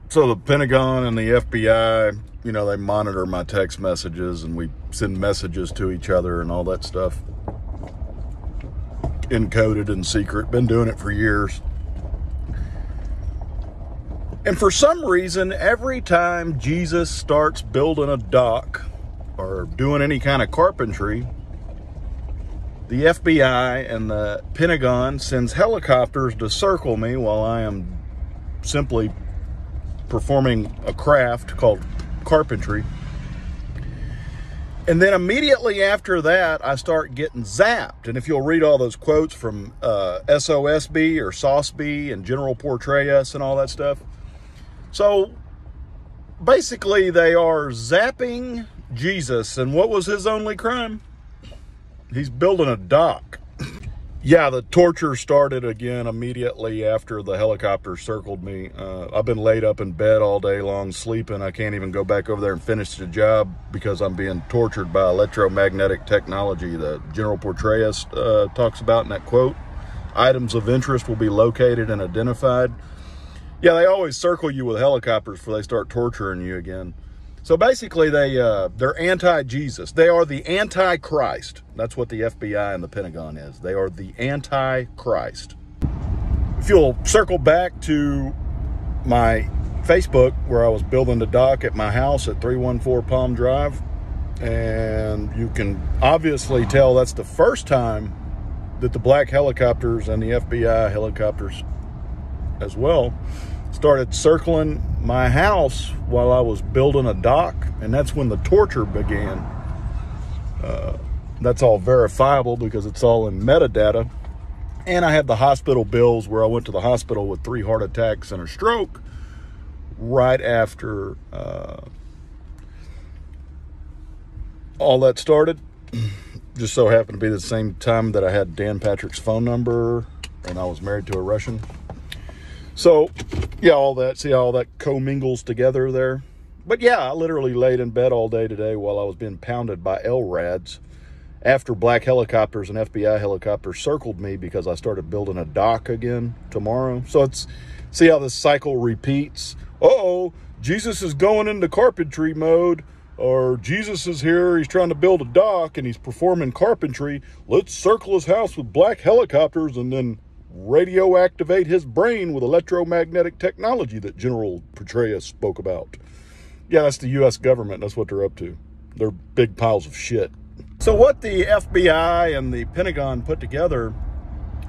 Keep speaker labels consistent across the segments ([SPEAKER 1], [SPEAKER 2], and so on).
[SPEAKER 1] So the Pentagon and the FBI, you know, they monitor my text messages and we send messages to each other and all that stuff. Encoded and secret. Been doing it for years. And for some reason, every time Jesus starts building a dock or doing any kind of carpentry, the FBI and the Pentagon sends helicopters to circle me while I am simply performing a craft called carpentry. And then immediately after that, I start getting zapped. And if you'll read all those quotes from SOSB or SOSB and General Portrayus and all that stuff. So basically they are zapping Jesus. And what was his only crime? He's building a dock. Yeah, the torture started again immediately after the helicopter circled me. I've been laid up in bed all day long sleeping. I can't even go back over there and finish the job because I'm being tortured by electromagnetic technology that General Portrayus talks about in that quote. Items of interest will be located and identified. Yeah, they always circle you with helicopters before they start torturing you again. So basically, they're anti-Jesus. They are the anti-Christ. That's what the FBI and the Pentagon is. They are the anti-Christ. If you'll circle back to my Facebook, where I was building the dock at my house at 314 Palm Drive, and you can obviously tell that's the first time that the black helicopters and the FBI helicopters as well started circling my house while I was building a dock, and that's when the torture began. That's all verifiable because it's all in metadata. And I had the hospital bills where I went to the hospital with 3 heart attacks and a stroke right after all that started. Just so happened to be the same time that I had Dan Patrick's phone number and I was married to a Russian. So, yeah, all that, see how all that commingles together there? But yeah, I literally laid in bed all day today while I was being pounded by LRADs after black helicopters and FBI helicopters circled me because I started building a dock again tomorrow. So it's, see how this cycle repeats? Uh-oh, Jesus is going into carpentry mode, or Jesus is here, he's trying to build a dock and he's performing carpentry. Let's circle his house with black helicopters and then radioactivate his brain with electromagnetic technology that General Petraeus spoke about. Yeah, that's the U.S. government. That's what they're up to. They're big piles of shit. So what the FBI and the Pentagon put together,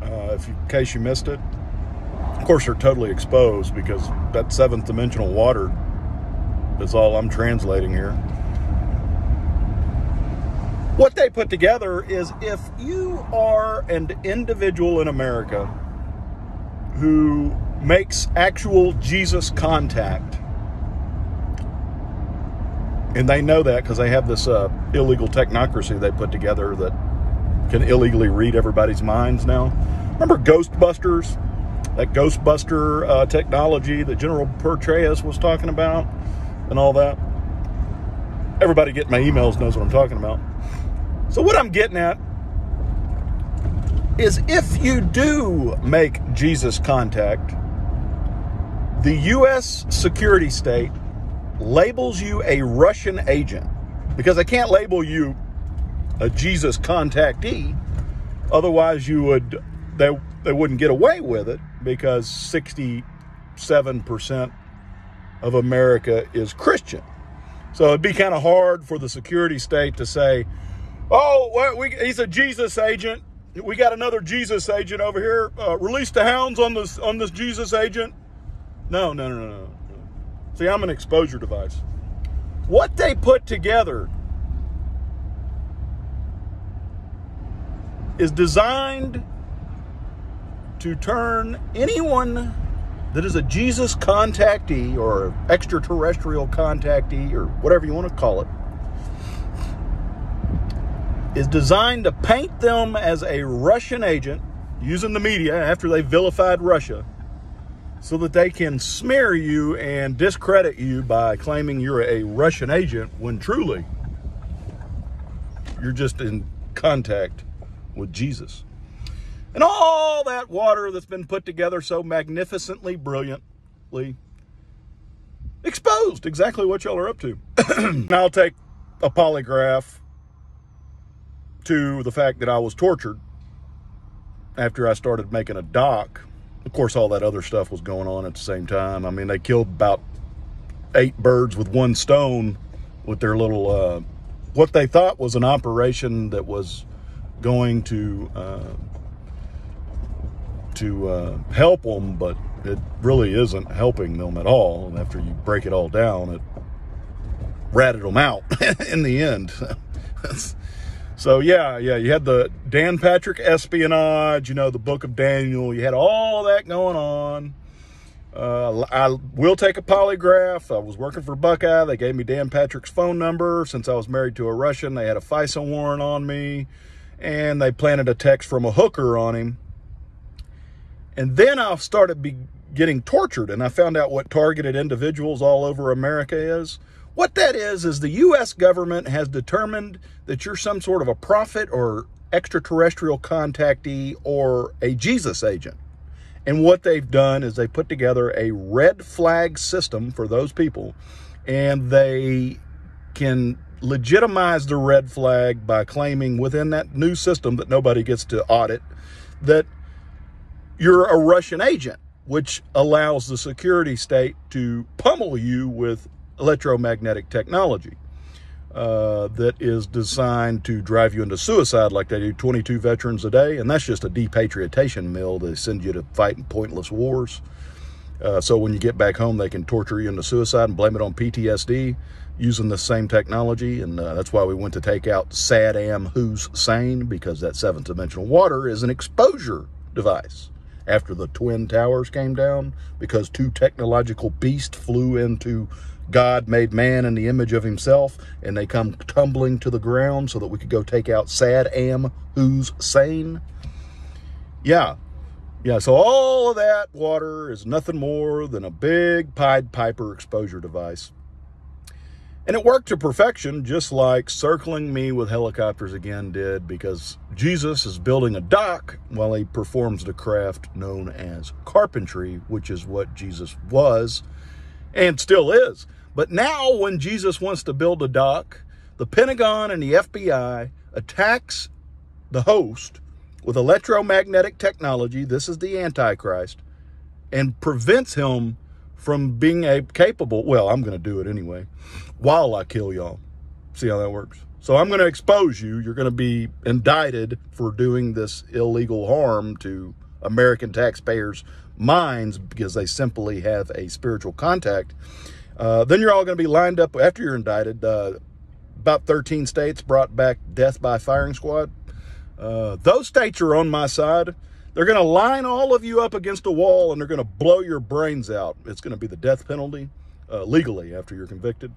[SPEAKER 1] in case you missed it, of course they're totally exposed because that 7th dimensional water is all I'm translating here. What they put together is if you are an individual in America who makes actual Jesus contact, and they know that because they have this illegal technocracy they put together that can illegally read everybody's minds now. Remember Ghostbusters? That Ghostbuster technology that General Petraeus was talking about and all that? Everybody getting my emails knows what I'm talking about. So what I'm getting at is if you do make Jesus contact, the U.S. security state labels you a Russian agent because they can't label you a Jesus contactee. Otherwise, they wouldn't get away with it because 67% of America is Christian. So it'd be kind of hard for the security state to say, oh, he's a Jesus agent. We got another Jesus agent over here. Release the hounds on this Jesus agent. No. See, I'm an exposure device. What they put together is designed to turn anyone that is a Jesus contactee or extraterrestrial contactee or whatever you want to call it, is designed to paint them as a Russian agent using the media after they vilified Russia so that they can smear you and discredit you by claiming you're a Russian agent when truly you're just in contact with Jesus. And all that water that's been put together so magnificently, brilliantly, exposed exactly what y'all are up to. And I'll take a polygraph to the fact that I was tortured after I started making a doc. Of course, all that other stuff was going on at the same time. I mean, they killed about 8 birds with 1 stone with their little, what they thought was an operation that was going to help them, but it really isn't helping them at all. And after you break it all down, it ratted them out in the end. So yeah, you had the Dan Patrick espionage, you know, the Book of Daniel. You had all that going on. I will take a polygraph. I was working for Buckeye. They gave me Dan Patrick's phone number. Since I was married to a Russian, they had a FISA warrant on me, and they planted a text from a hooker on him. And then I started getting tortured, and I found out what targeted individuals all over America is. What that is the U.S. government has determined that you're some sort of a prophet or extraterrestrial contactee or a Jesus agent. And what they've done is they put together a red flag system for those people, and they can legitimize the red flag by claiming within that new system that nobody gets to audit that you're a Russian agent, which allows the security state to pummel you with electromagnetic technology that is designed to drive you into suicide like they do 22 veterans a day. And that's just a depatriotation mill. They send you to fight in pointless wars. So when you get back home, they can torture you into suicide and blame it on PTSD using the same technology. And that's why we went to take out Saddam Hussein, because that 7th dimensional water is an exposure device. After the Twin Towers came down, because 2 technological beasts flew into God made man in the image of himself, and they come tumbling to the ground so that we could go take out Saddam Hussein. Yeah, so all of that water is nothing more than a big Pied Piper exposure device. And it worked to perfection, just like circling me with helicopters again did, because Jesus is building a dock while he performs the craft known as carpentry, which is what Jesus was and still is. But now when Jesus wants to build a dock, the Pentagon and the FBI attacks the host with electromagnetic technology. This is the Antichrist, and prevents him from being capable. Well, I'm going to do it anyway while I kill y'all. See how that works? So I'm going to expose you. You're going to be indicted for doing this illegal harm to American taxpayers' minds because they simply have a spiritual contact. Then you're all going to be lined up after you're indicted. About 13 states brought back death by firing squad. Those states are on my side. They're going to line all of you up against a wall, and they're going to blow your brains out. It's going to be the death penalty legally after you're convicted.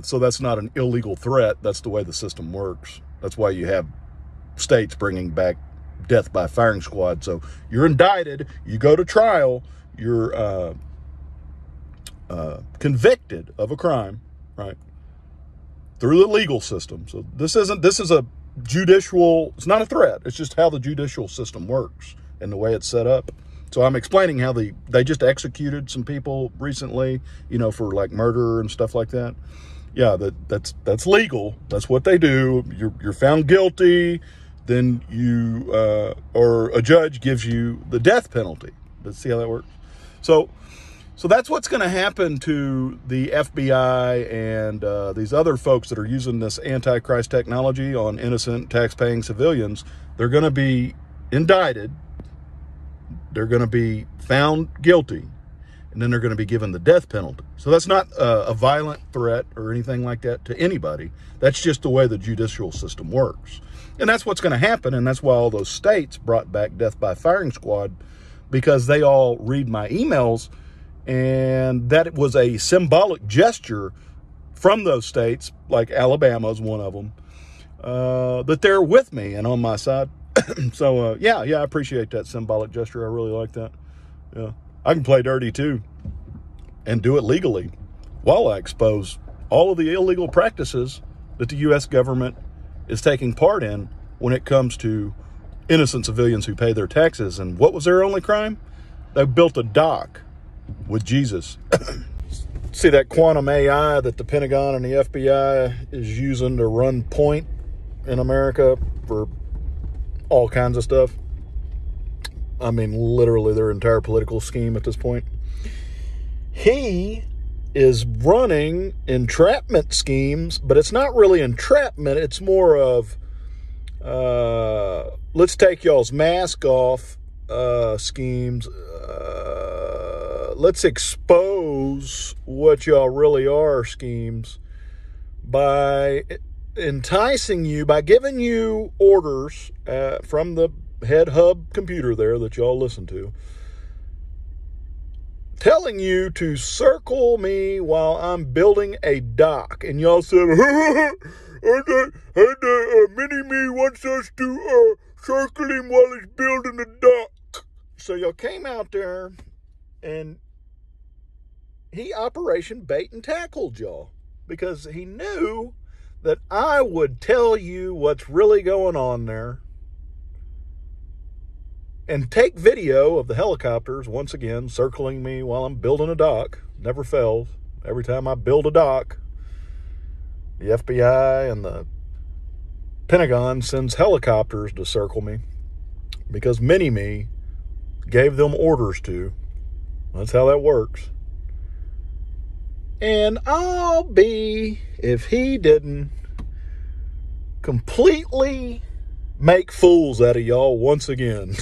[SPEAKER 1] So that's not an illegal threat. That's the way the system works. That's why you have states bringing back death by firing squad. So you're indicted, you go to trial, you're convicted of a crime, right, through the legal system. So this is a judicial, it's not a threat. It's just how the judicial system works and the way it's set up. So I'm explaining how they just executed some people recently, you know, for like murder and stuff like that. Yeah, that's legal. That's what they do. You're found guilty, then you or a judge gives you the death penalty. Let's see how that works. So that's what's going to happen to the FBI and these other folks that are using this Antichrist technology on innocent tax-paying civilians. They're going to be indicted. They're going to be found guilty, and then they're going to be given the death penalty. So that's not a violent threat or anything like that to anybody. That's just the way the judicial system works. And that's what's going to happen, and that's why all those states brought back death by firing squad, because they all read my emails, and that was a symbolic gesture from those states, like Alabama is one of them, that they're with me and on my side. So, yeah, I appreciate that symbolic gesture. I really like that. Yeah, I can play dirty, too, and do it legally while I expose all of the illegal practices that the U.S. government is taking part in when it comes to innocent civilians who pay their taxes. And what was their only crime? They built a dock with Jesus. See that quantum AI that the Pentagon and the FBI is using to run point in America for all kinds of stuff? I mean, literally their entire political scheme at this point. He is running entrapment schemes, but it's not really entrapment. It's more of, let's take y'all's mask off schemes. Let's expose what y'all really are schemes by enticing you, by giving you orders from the head hub computer there that y'all listen to, telling you to circle me while I'm building a dock. And y'all said, Mini-Me wants us to circle him while he's building a dock. So y'all came out there and he Operation Bait and Tackled y'all because he knew that I would tell you what's really going on there and take video of the helicopters, once again, circling me while I'm building a dock. Never fails. Every time I build a dock, the FBI and the Pentagon sends helicopters to circle me because Mini-Me gave them orders to. That's how that works. And I'll be, if he didn't completely make fools out of y'all once again.